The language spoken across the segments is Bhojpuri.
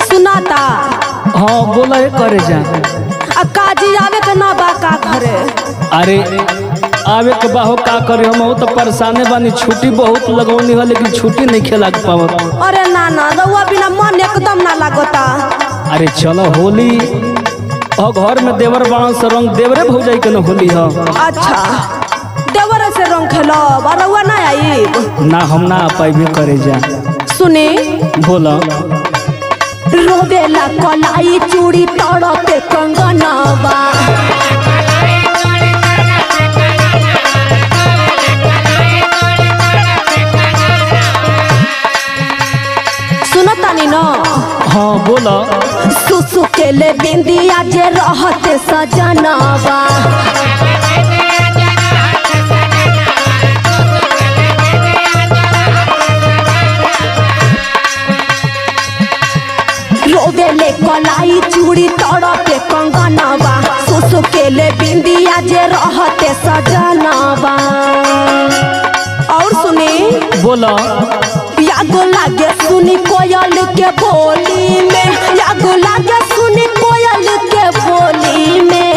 सुनाता। हाँ बोला है करे जा। काजी आवे के ना बा का घरे? अरे आवे के बाहो का करे, हम तो परेशाने बानी, छुट्टी बहुत लगौनी है लेकिन छुट्टी नहीं खेला पावत। अरे ना ना रउआ बिना मन एकदम ना लागता। अरे चलो होली और घर में देवर बाण से रंग देवरे भौजाई के न होली है। अच्छा देवर से रंग खेलब और रउआ ना आई? ना हम ना पाइबे करे जा। सुने बोला रोवेला कलाई चूड़ी तड़के कंगनवा, सुनतानी न? हाँ बोला सुसु के ले बिंदिया जे रहते सजनवा, रोवेले कलाई चूड़ी तड़के कंगनवा, सुसु के ले बिंदिया जे रहते सजनवा। और सुनी बोला यागो लागे सुनी कोयल के बोली में, यागो लागे सुनी कोयल के बोली में।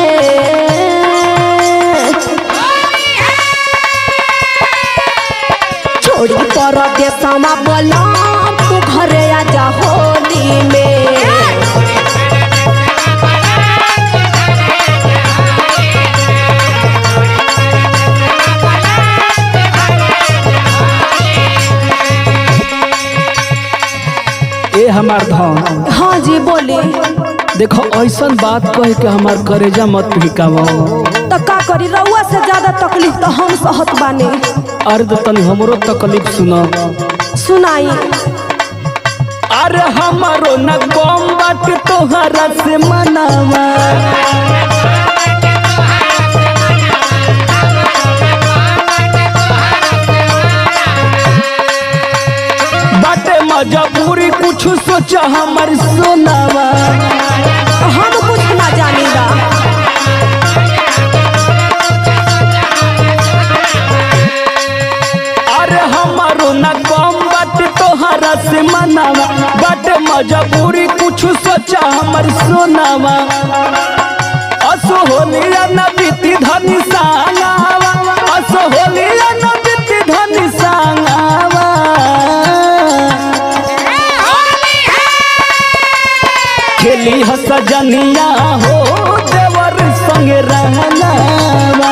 छोड़ी परदेसवा बोला तू घरे आजा होली में। ए हमार धन। हाँ जी बोली। देखो ऐसा बात कह के हमार करेजा मत भिकावा। तो का करी, रउआ से ज्यादा तकलीफ तो हम सहत बानी। अरे तो तनी हमरो तकलीफ सुना। सुनाई। अरे हमारो न कम बात तोहरा से मनावा, बाटे मजबूरी कुछ सोचा हमार सोनावा। हम कुछ ना जानीला। अरे हमारो न कम बात तोहरा से मनावा, बाटे मजबूरी कुछ सोचा हमार सोनावा। असो होलिया न बीती धनी सांगावा, असो होलिया न बीती धनी सांगावा। खेली हस जनिया हो देवर संगे रहनावा।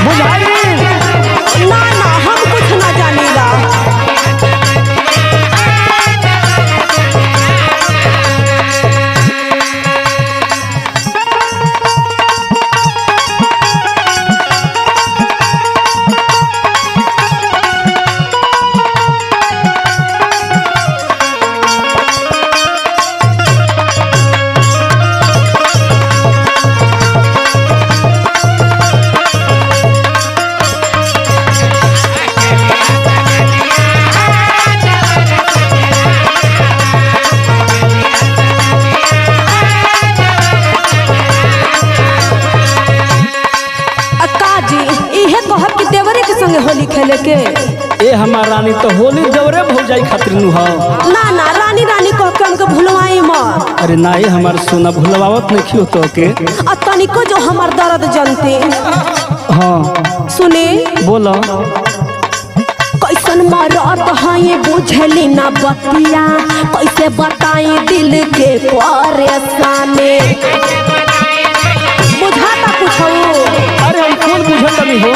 बुझाई ना ना हम कुछ ना जानीला। होली खेले के। ए हमार रानी तो होली देवरे भौजाई खातिर नु हो। ना ना रानी रानी कह के हमके भुलवाई मत। अरे ना ये हमार सोना भुलवावत नहीं हो तो के। आ तनिको जो हमार दर्द जानते। हाँ सुने बोला कैसन मरद है ये बुझली ना बतिया, कैसे बताई दिल के परेशानी। बुझाता पूछो। अरे हम कौन बुझत नहीं हो।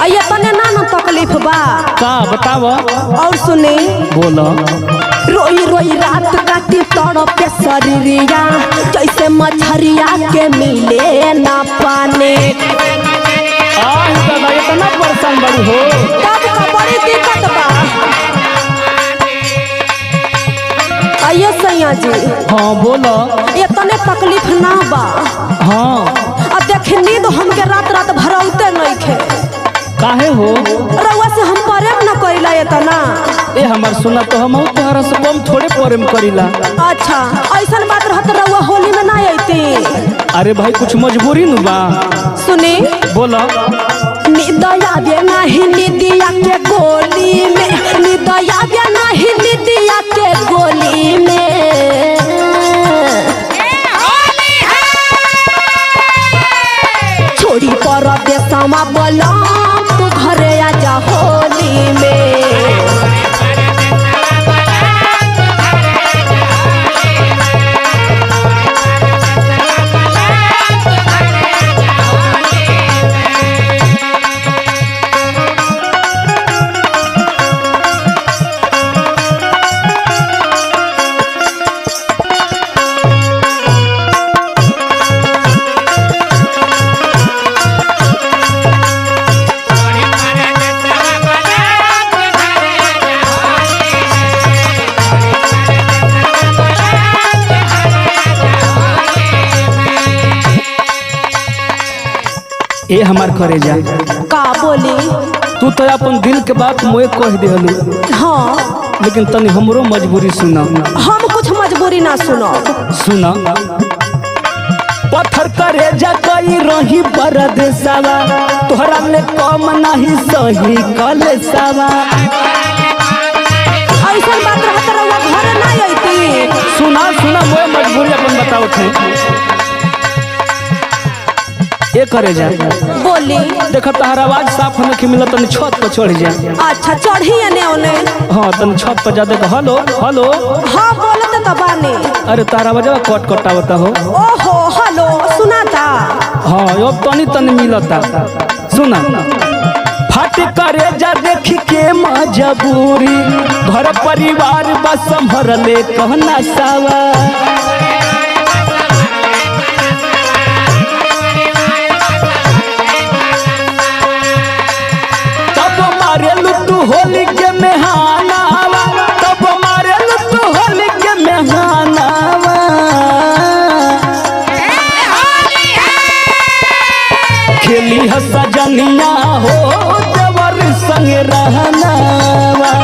आइए तने ना ना तकलीफ बा का बताव। और सुने बोला रोई रोई रात काटी तड़पे शरीरिया, जैसे मछरिया के मिले ना पानी। दादा इतना परेशान बड़ी हो। तब का बड़ी दिक्कत बा। आइए सैया जी। हाँ बोला ये तने तकलीफ ना बा। हाँ अब देख नींद हमके रात रात भरौते नहीं खे। काहे हो। रउआ से हम प्रेम न करिला ये तना। ए हमार सोना तो हम तोहरा से कम थोड़े प्रेम करिला। अच्छा ऐसा बात रहत रउआ होली में ना आईती। अरे भाई कुछ मजबूरी नु बा। सुनी बोला नींद आवे नहीं निदिया के गो ए हमार करे जा का बोली? तू तो अपन दिल के बात मोए कह देहलू, हाँ लेकिन तनी हमरो मजबूरी सुना। हम कुछ मजबूरी ना सुनो। सुना पत्थर करे जा कई रही परदेसावा, तोहरा ले कम नहीं सही कलेसावा। ऐसा बात रहत रहुआ घर ना आईती। सुना सुना मोए मजबूरी अपन बताओ थे। ये करे जा बोली। देखा तहर आवाज साफ होने की मिला, तनी छत पर चढ़ जा। अच्छा चढ़ी ने ओने। हाँ तनी छत पर जा दे। Hello hello. हाँ बोलत तो बानी। अरे तारा आवाज कट कटावता हो। ओहो हेलो सुनाता। हाँ अब तनी तनी मिलता। सुना फाट करे जा देखी के मजबूरी, घर परिवार बस संभरले कहना सावा। मारेलू तू होली के मेहनावा, तब मारेलू तू होली के मेहनावा। खेली हसा जनिया हो देवर संग रहनावा।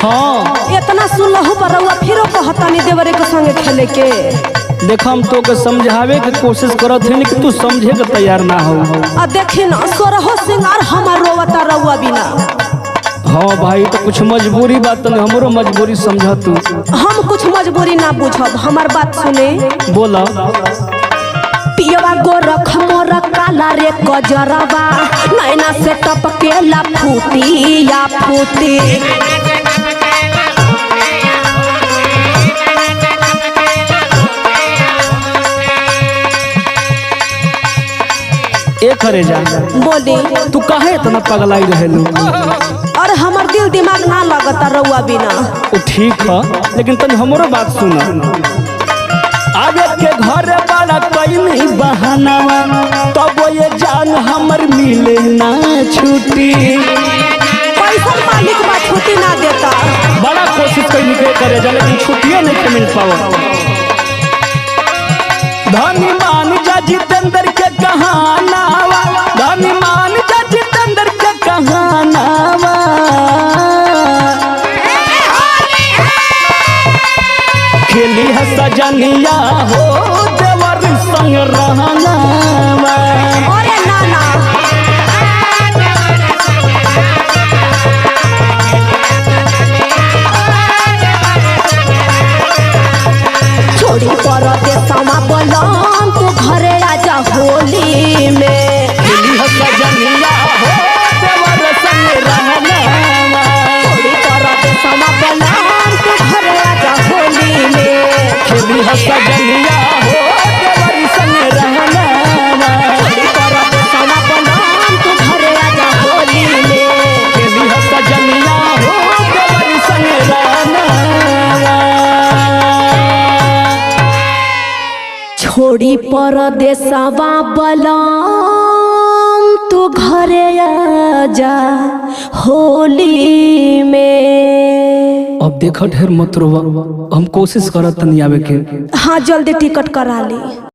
हाँ इतना सुनलहु पर रउआ फिरो कहतानी देवरे के संगे खेले के। देखा हम तो के समझावे के कोशिश करत हन कि तू समझे के तैयार ना हो। आ देखी ना सोरहो सिंगार हमार रोवता रउआ बिना। हाँ भाई तो कुछ मजबूरी बात नहीं, हमरो मजबूरी समझ तू। हम कुछ मजबूरी ना बुझब, हमार बात सुने। बोला पियवा गोरख मोर काला रे कजरवा, नैना से टपकेला फूटी या फूटी। ए करे जा बोली। तू काहे इतना पगलाई रहेलू? और हमार दिल दिमाग ना लगता रउआ बिना। वो ठीक है, लेकिन तनी हमरो बात सुना। आगे के घर वाला कई नहीं बहानावा, तब ये जान हमर मिले ना छुट्टी। पैसा मालिक बा छुट्टी ना देता। बड़ा कोशिश कई करे जा, लेकिन छुट्टियां नहीं मिल पाओ। धनी मान जा जितेंद्र के कहानावा, धनी मान जा जितेंद्र के कहानावा। खेली हसा जनिया हो देवर संग रहनावा। अरे ना ना छोड़ी पर दे समा बोलम तू घरे आजा होली में। खेली हसा जनिया हो देवर संग रहनावा। छोड़ी पर दे समा बोलम तू घरे आजा होली में। खेली हसा जनिया हो देवर संग रहनावा। छोड़ी पर दे समा बोलम तू घरे आजा होली में। खेली हसा जनिया हो देवर संग रहनावा। छोड़ी परदेसवा बलम तू घरे आजा होली में। अब देखा ढेर मत रोवा, हम कोशिश करत तनी आवे के। हाँ जल्दी टिकट करा ली।